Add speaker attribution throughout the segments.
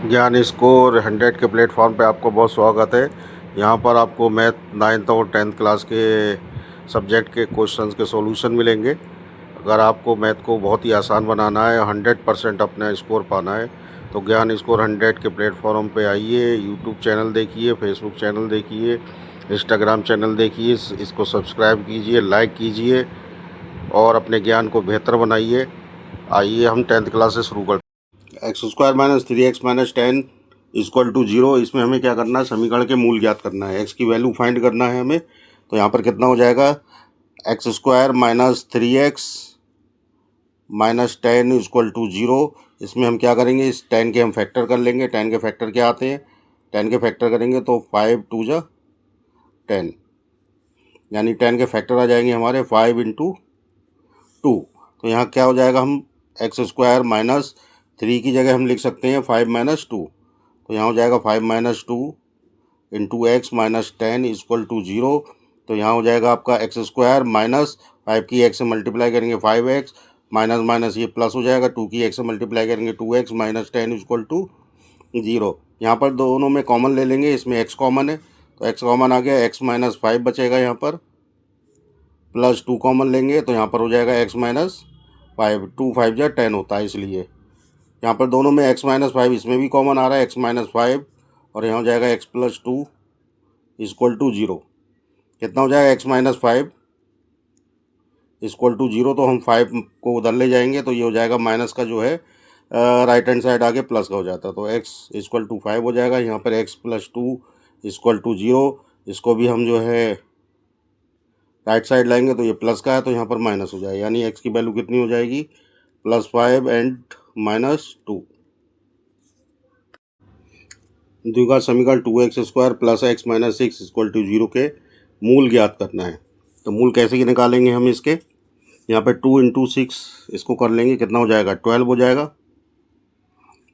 Speaker 1: ज्ञान स्कोर 100 के प्लेटफॉर्म पे आपको बहुत स्वागत है। यहाँ पर आपको मैथ 9th और 10th क्लास के सब्जेक्ट के क्वेश्चंस के सॉल्यूशन मिलेंगे। अगर आपको मैथ को बहुत ही आसान बनाना है, 100% अपना स्कोर पाना है, तो ज्ञान स्कोर 100 के प्लेटफॉर्म पे आइए। यूट्यूब चैनल देखिए, फेसबुक चैनल देखिए, इंस्टाग्राम चैनल देखिए, इसको सब्सक्राइब कीजिए, लाइक कीजिए और अपने ज्ञान को बेहतर बनाइए। आइए हम 10th क्लास से शुरू करते हैं। X square minus 3x minus 10 equal to 0। इसमें हमें क्या करना है, समीकरण के मूल ज्ञात करना है, एक्स की वैल्यू फाइंड करना है हमें। तो यहाँ पर कितना हो जाएगा, x square minus 3x minus 10 equal to 0। इसमें हम क्या करेंगे, इस 10 के हम फैक्टर कर लेंगे। 10 के फैक्टर क्या आते हैं, 10 के फैक्टर करेंगे तो 5 2 जा 10, यानी 10 के फैक्टर आ जाएंगे हमारे 5 इंटू 2। तो यहाँ क्या हो जाएगा, हम एक्स स्क्वायर माइनस 3 की जगह हम लिख सकते हैं 5 माइनस 2। तो यहाँ हो जाएगा 5 minus 2 into x minus 10 equal to 0। तो यहाँ हो जाएगा आपका एक्स स्क्वायर माइनस 5 की एक्स से मल्टीप्लाई करेंगे 5x माइनस माइनस ये प्लस हो जाएगा, 2 की एक्स से मल्टीप्लाई करेंगे 2x माइनस 10 इक्वल टू 0। यहाँ पर दोनों में कॉमन ले लेंगे, इसमें x कॉमन है तो x कॉमन आ गया, x माइनस 5 बचेगा यहाँ पर, प्लस 2 कॉमन लेंगे तो यहाँ पर हो जाएगा x माइनस 5। 2 5 जा 10 होता है, इसलिए यहाँ पर दोनों में x माइनस 5 इसमें भी कॉमन आ रहा है, x माइनस 5, और यहाँ हो जाएगा x प्लस 2 इक्वल टू 0। कितना हो जाएगा, x माइनस 5 इक्वल टू 0। तो हम 5 को उधर ले जाएंगे तो ये हो जाएगा माइनस का जो है राइट हैंड साइड आगे प्लस का हो जाता है, तो x इक्वल टू 5 हो जाएगा। यहाँ पर x प्लस 2 इक्वल टू 0, इसको भी हम जो है राइट साइड लाएंगे तो ये प्लस का है तो यहाँ पर माइनस हो जाएगा, यानी x की वैल्यू कितनी हो जाएगी, +5 एंड -2। द्विघात समीकरण 2x square plus x minus 6 equal to 0 के मूल ज्ञात करना है। तो मूल कैसे निकालेंगे हम इसके, यहाँ पे 2 इंटू 6 इसको कर लेंगे, कितना हो जाएगा 12 हो जाएगा।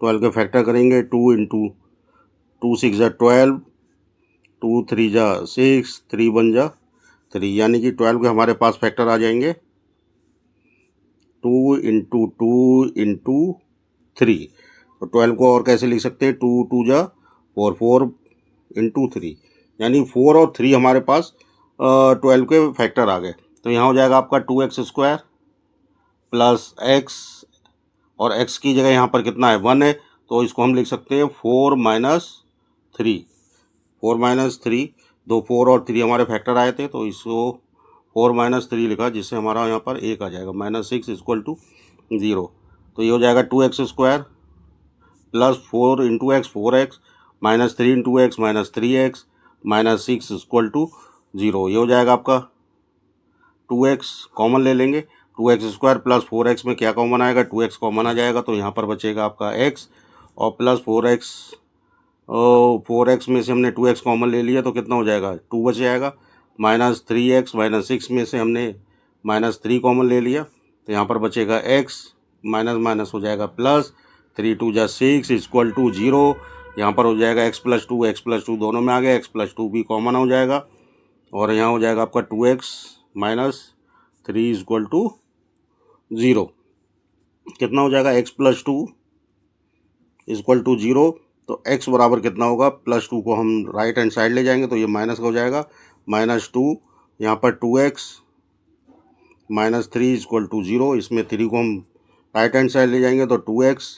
Speaker 1: 12 के फैक्टर करेंगे, 2 इंटू 2 6 जा 12, 2 3 जा 6, 3 1 जा 3, यानी कि 12 के हमारे पास फैक्टर आ जाएंगे 2 इंटू 2 इंटू 3। तो 12 को और कैसे लिख सकते हैं, 2 2 जा 4, 4 इंटू 3, यानी 4 और 3 हमारे पास 12 के फैक्टर आ गए। तो यहाँ हो जाएगा आपका 2x स्क्वायर प्लस x, और x की जगह यहाँ पर कितना है 1 है, तो इसको हम लिख सकते हैं 4 माइनस 3। 4 माइनस 3, दो 4 और 3 हमारे फैक्टर आए थे तो इसको 4 माइनस 3 लिखा, जिससे हमारा यहाँ पर 1 आ जाएगा, -6 इक्वल टू 0। तो ये हो जाएगा 2x square plus 4 into x 4x minus 3 into x minus 3x minus 6 equal to 0। ये हो जाएगा आपका 2x कॉमन ले लेंगे, 2x स्क्वायर प्लस 4x में क्या कॉमन आएगा, 2x कॉमन आ जाएगा, तो यहाँ पर बचेगा आपका x और प्लस 4x, 4x में से हमने 2x कॉमन ले लिया तो कितना हो जाएगा 2 बच जाएगा, माइनस 3x माइनस 6 में से हमने माइनस 3 कॉमन ले लिया तो यहाँ पर बचेगा x, माइनस माइनस हो जाएगा प्लस, 3 2 जा 6 इक्वल टू 0। यहाँ पर हो जाएगा x प्लस 2 दोनों में आ गया, x प्लस 2 भी कॉमन हो जाएगा, और यहाँ हो जाएगा आपका 2x माइनस 3 इक्वल टू 0। कितना हो जाएगा, x प्लस 2 इक्वल टू 0। तो x बराबर कितना होगा, +2 को हम राइट हैंड साइड ले जाएंगे तो ये माइनस का हो जाएगा, -2, यहाँ पर 2x माइनस 3 इक्वल टू 0। इसमें 3 को हम राइट हैंड साइड ले जाएंगे तो 2x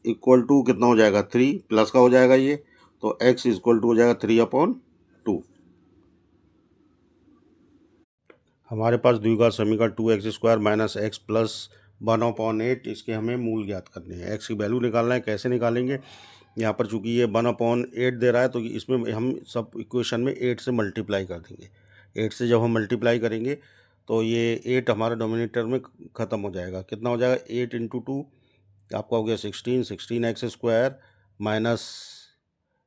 Speaker 1: इक्वल टू कितना हो जाएगा 3, प्लस का हो जाएगा ये, तो x इक्वल टू हो जाएगा 3/2। हमारे पास द्विघात समीकरण 2x square minus x plus 1/8, इसके हमें मूल ज्ञात करने हैं। x की वैल्यू निकालना है, कैसे निकालेंगे, यहाँ पर चूंकि ये 1/8 दे रहा है तो इसमें हम सब इक्वेशन में 8 से मल्टीप्लाई कर देंगे। 8 से जब हम मल्टीप्लाई करेंगे तो ये 8 हमारे डोमिनेटर में ख़त्म हो जाएगा, कितना हो जाएगा 8 इंटू 2 आपका हो गया 16x स्क्वायर माइनस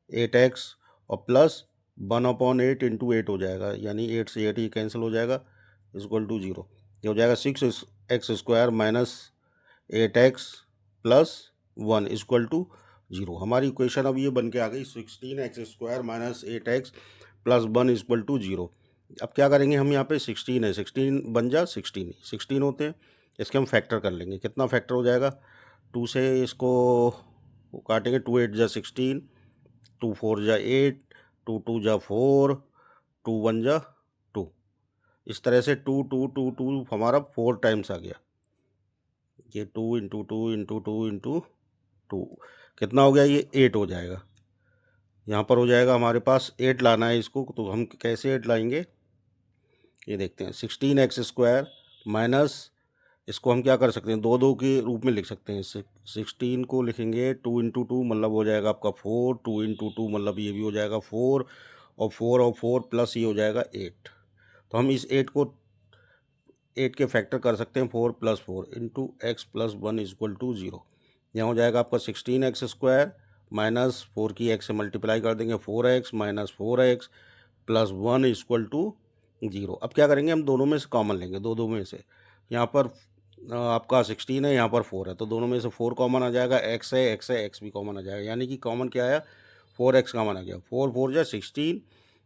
Speaker 1: 8x और प्लस 1/8 इंटू 8 हो जाएगा, यानी 8 से 8 ही कैंसिल हो जाएगा इक्वल टू 0। ये हो जाएगा 6x square minus 8x plus 1 equal to 0। हमारी इक्वेशन अब ये बन के आ गई 16x square minus 8x plus 1 equal to 0। अब क्या करेंगे हम, यहाँ पे 16 है, 16 बन जा 16 होते हैं, इसके हम फैक्टर कर लेंगे। कितना फैक्टर हो जाएगा, 2 से इसको वो काटेंगे, 2 8 जा 16, 2 4 जा 8, 2 2 जा 4, 2 1 जा 2। इस तरह से 2 2 2 2 हमारा 4 टाइम्स आ गया। ये 2 इंटू 2 इंटू 2 इंटू 2 कितना हो गया, ये 8 हो जाएगा। यहाँ पर हो जाएगा हमारे पास 8 लाना है इसको, तो हम कैसे 8 लाएंगे ये देखते हैं। 16x² माइनस, इसको हम क्या कर सकते हैं, 2 2 के रूप में लिख सकते हैं। 16 को लिखेंगे 2 इंटू 2 मतलब हो जाएगा आपका 4, 2 इंटू 2 मतलब ये भी हो जाएगा 4, और 4 प्लस ये हो जाएगा 8। तो हम इस 8 को 8 के फैक्टर कर सकते हैं, 4 plus 4 into x plus 1 equal to 0। यहाँ हो जाएगा आपका 16x² माइनस 4 की x से मल्टीप्लाई कर देंगे, 4x minus 4x plus 1 equal to 0। अब क्या करेंगे, हम दोनों में से कॉमन लेंगे, दो में से। यहाँ पर आपका 16 है, यहाँ पर 4 है, तो दोनों में से 4 कॉमन आ जाएगा, x है x भी कॉमन आ जाएगा, यानी कि कॉमन क्या आया, 4x कॉमन आ गया। 4 4 जा 16,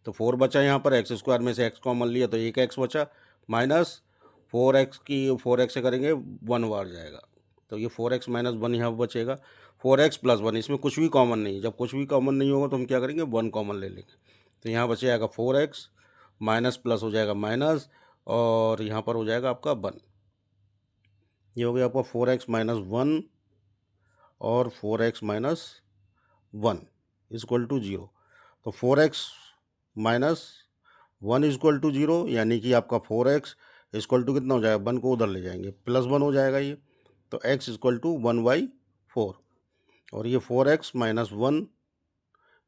Speaker 1: तो 4 बचा यहाँ पर, x² में से x कॉमन लिया तो एक x बचा, माइनस 4x की 4x से करेंगे 1 बार जाएगा, तो ये 4x माइनस 1 यहाँ बचेगा। 4x प्लस 1, इसमें कुछ भी कॉमन नहीं है, जब कुछ भी कॉमन नहीं होगा तो हम क्या करेंगे, 1 कॉमन ले लेंगे, तो यहाँ बच जाएगा 4x माइनस प्लस हो जाएगा माइनस, और यहाँ पर हो जाएगा आपका 1। ये हो गया आपका 4x माइनस 1 और 4x माइनस 1 इजक्वल टू 0। तो 4x माइनस 1 इजक्वल टू 0, यानी कि आपका 4x इजक्वल टू कितना हो जाएगा, 1 को उधर ले जाएंगे, प्लस 1 हो जाएगा ये, तो x इजक्वल टू 1/4। और ये 4x माइनस 1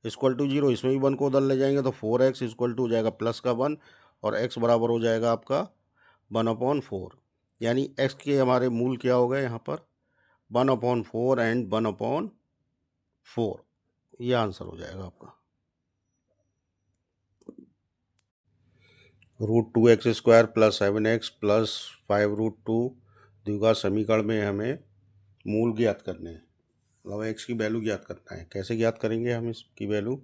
Speaker 1: इजक्वल टू 0, इसमें भी 1 को उधर ले जाएंगे, तो 4x इजक्वल टू हो जाएगा प्लस का 1, और x बराबर हो जाएगा आपका 1/4। यानी x के हमारे मूल क्या हो गए यहाँ पर, 1/4 एंड 1/4। ये आंसर हो जाएगा आपका। √2x² प्लस 7x प्लस 5√2 द्विघात समीकरण में हमें मूल ज्ञात करने हैं, मतलब x की वैल्यू ज्ञात करना है। कैसे ज्ञात करेंगे हम इसकी वैल्यू,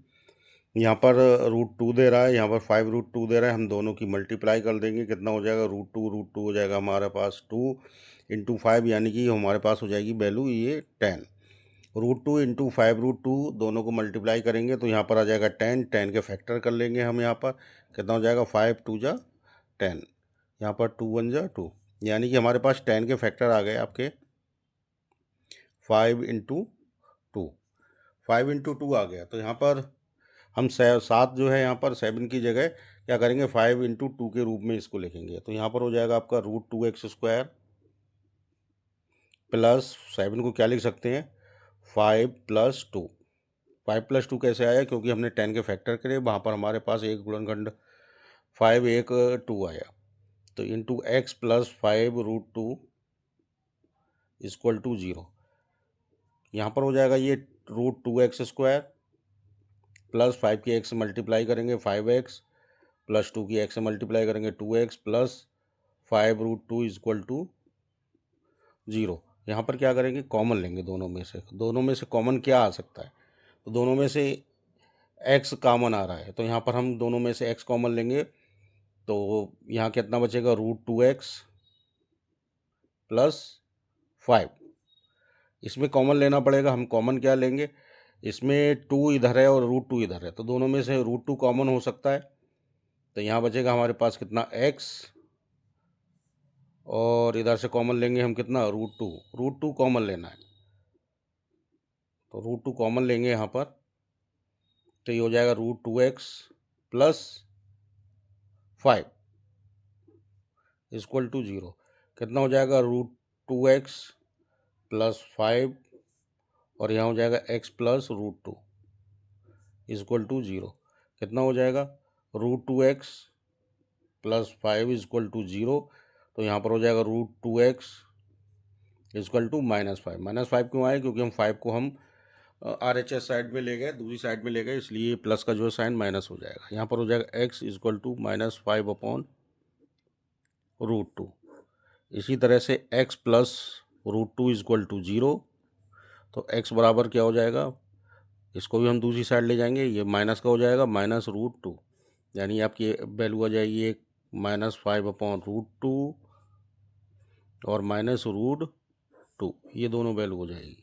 Speaker 1: यहाँ पर √2 दे रहा है, यहाँ पर 5√2 दे रहा है, हम दोनों की मल्टीप्लाई कर देंगे, कितना हो जाएगा, √2 हो जाएगा हमारे पास 2 इंटू 5, यानी कि हमारे पास हो जाएगी वैल्यू ये 10। √2 इंटू 5√2 दोनों को मल्टीप्लाई करेंगे तो यहाँ पर आ जाएगा 10 के फैक्टर कर लेंगे हम, यहाँ पर कितना हो जाएगा, 5 2 जा 10, यहाँ पर 2 1 जा 2, यानी कि हमारे पास 10 के फैक्टर आ गए आपके 5 इंटू 2, 5 इंटू 2 आ गया। तो यहाँ पर हम 7 जो है यहाँ पर 7 की जगह क्या करेंगे, 5 इंटू 2 के रूप में इसको लिखेंगे, तो यहाँ पर हो जाएगा आपका √2x² प्लस 7 को क्या लिख सकते हैं, 5 प्लस 2। 5 प्लस 2 कैसे आया, क्योंकि हमने 10 के फैक्टर करे, वहाँ पर हमारे पास एक गुणनखंड 5 एक 2 आया, तो into x plus 5√2 equal to 0। यहाँ पर हो जाएगा ये √2x² प्लस 5 की x से मल्टीप्लाई करेंगे 5x, प्लस 2 की x से मल्टीप्लाई करेंगे 2x, प्लस 5√2 इजक्वल टू 0। यहाँ पर क्या करेंगे, कॉमन लेंगे दोनों में से कॉमन क्या आ सकता है, तो दोनों में से x कॉमन आ रहा है, तो यहाँ पर हम दोनों में से x कॉमन लेंगे, तो यहाँ कितना बचेगा, √2x प्लस 5। इसमें कॉमन लेना पड़ेगा, हम कॉमन क्या लेंगे, इसमें 2 इधर है और √2 इधर है, तो दोनों में से √2 कॉमन हो सकता है, तो यहाँ बचेगा हमारे पास कितना, x, और इधर से कॉमन लेंगे हम कितना, √2 कॉमन लेना है, तो √2 कॉमन लेंगे यहाँ पर, तो ये हो जाएगा √2x प्लस 5 इजक्वल टू 0। कितना हो जाएगा, √2x प्लस 5, और यहाँ हो जाएगा x प्लस √2 इजक्वल टू 0। कितना हो जाएगा, √2x प्लस 5 इजक्वल टू 0, तो यहाँ पर हो जाएगा √2x इजक्वल टू -5। -5 क्यों आए, क्योंकि हम 5 को हम RHS साइड में ले गए, दूसरी साइड में ले गए, इसलिए प्लस का जो है साइन माइनस हो जाएगा। यहाँ पर हो जाएगा x इजक्वल टू -5/√2। इसी तरह से x प्लस √2 इजक्वल टू 0, तो x बराबर क्या हो जाएगा, इसको भी हम दूसरी साइड ले जाएंगे, ये माइनस का हो जाएगा -√2, यानी आपकी वैल्यू आ जाएगी एक -5/√2 और -√2, ये दोनों वैल्यू हो जाएगी।